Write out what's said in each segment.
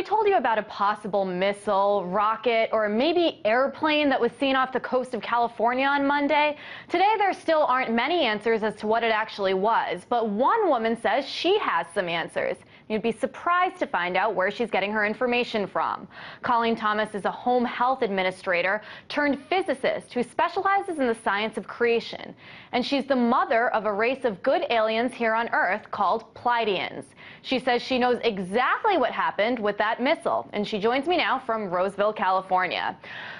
told you about a possible missile, rocket, or maybe airplane that was seen off the coast of California on Monday. Today, there still aren't many answers as to what it actually was, but one woman says she has some answers. You'd be surprised to find out where she's getting her information from. Colleen Thomas is a home health administrator turned physicist who specializes in the science of creation. And she's the mother of a race of good aliens here on Earth called Pleidians. She says she knows exactly what happened with that missile, and she joins me now from Roseville, California.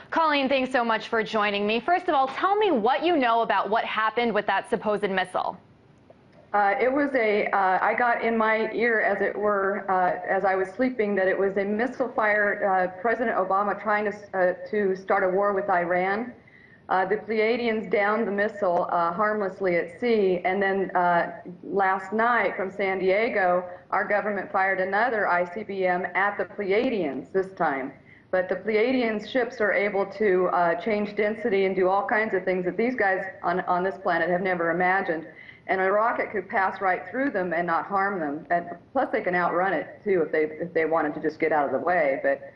Colleen, thanks so much for joining me. First of all, tell me what you know about what happened with that supposed missile. It was I got in my ear, as it were, as I was sleeping, that it was a missile fire, President Obama trying to start a war with Iran. The Pleidians downed the missile harmlessly at sea, and then last night from San Diego, our government fired another ICBM at the Pleidians this time. But the Pleidian ships are able to change density and do all kinds of things that these guys on this planet have never imagined. And a rocket could pass right through them and not harm them. And plus, they can outrun it too if they wanted to just get out of the way. But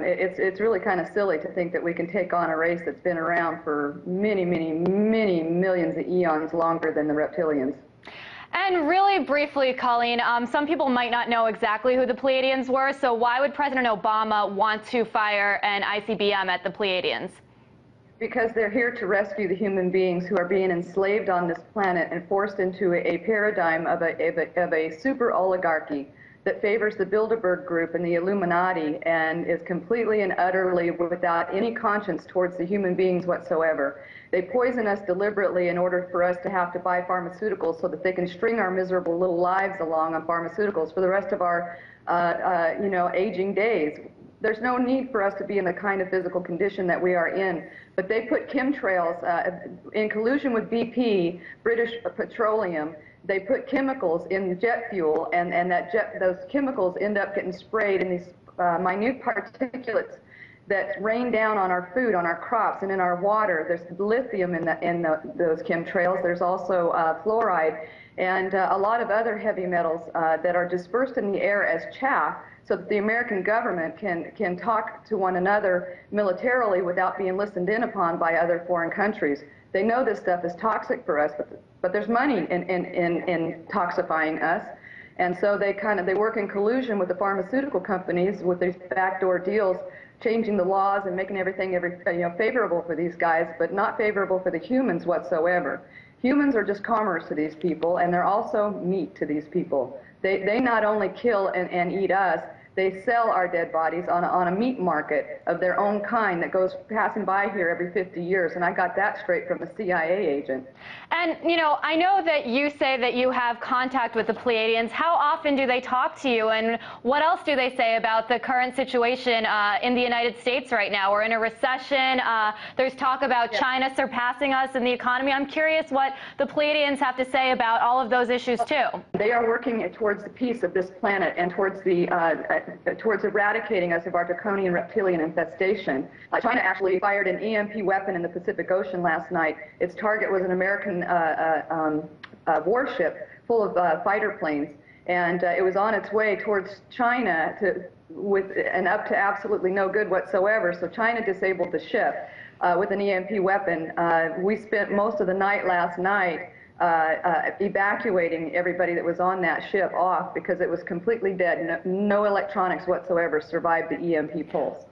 it's really kind of silly to think that we can take on a race that's been around for many, many, many millions of eons longer than the reptilians. And really briefly, Colleen, some people might not know exactly who the Pleidians were. So why would President Obama want to fire an ICBM at the Pleidians? Because they're here to rescue the human beings who are being enslaved on this planet and forced into a paradigm of a super oligarchy that favors the Bilderberg group and the Illuminati and is completely and utterly without any conscience towards the human beings whatsoever. They poison us deliberately in order for us to have to buy pharmaceuticals so that they can string our miserable little lives along on pharmaceuticals for the rest of our aging days. There's no need for us to be in the kind of physical condition that we are in. But they put chemtrails in collusion with BP, British Petroleum. They put chemicals in jet fuel, and those chemicals end up getting sprayed in these minute particulates that rain down on our food, on our crops, and in our water. There's lithium in those chemtrails. There's also fluoride and a lot of other heavy metals that are dispersed in the air as chaff, so that the American government can talk to one another militarily without being listened in upon by other foreign countries. They know this stuff is toxic for us, but there's money in toxifying us. And so they work in collusion with the pharmaceutical companies with these backdoor deals, changing the laws and making everything favorable for these guys, but not favorable for the humans whatsoever. Humans are just commerce to these people, and they're also meat to these people. They not only kill and eat us, they sell our dead bodies on a meat market of their own kind that goes passing by here every 50 years. And I got that straight from a CIA agent. And, I know that you say that you have contact with the Pleidians. How often do they talk to you? And what else do they say about the current situation in the United States right now? We're in a recession. There's talk about China surpassing us in the economy. I'm curious what the Pleidians have to say about all of those issues, too. They are working towards the peace of this planet and towards eradicating us of our draconian reptilian infestation. China actually fired an EMP weapon in the Pacific Ocean last night. Its target was an American warship full of fighter planes, and it was on its way towards China and up to absolutely no good whatsoever. So China disabled the ship with an EMP weapon. We spent most of the night last night evacuating everybody that was on that ship off because it was completely dead. No electronics whatsoever survived the EMP pulse.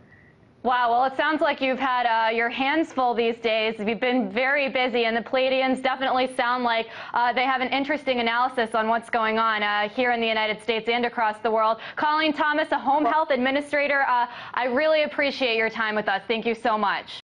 Wow, well, it sounds like you've had your hands full these days. You've been very busy, and the Pleidians definitely sound like they have an interesting analysis on what's going on here in the United States and across the world. Colleen Thomas, a home health administrator, I really appreciate your time with us. Thank you so much.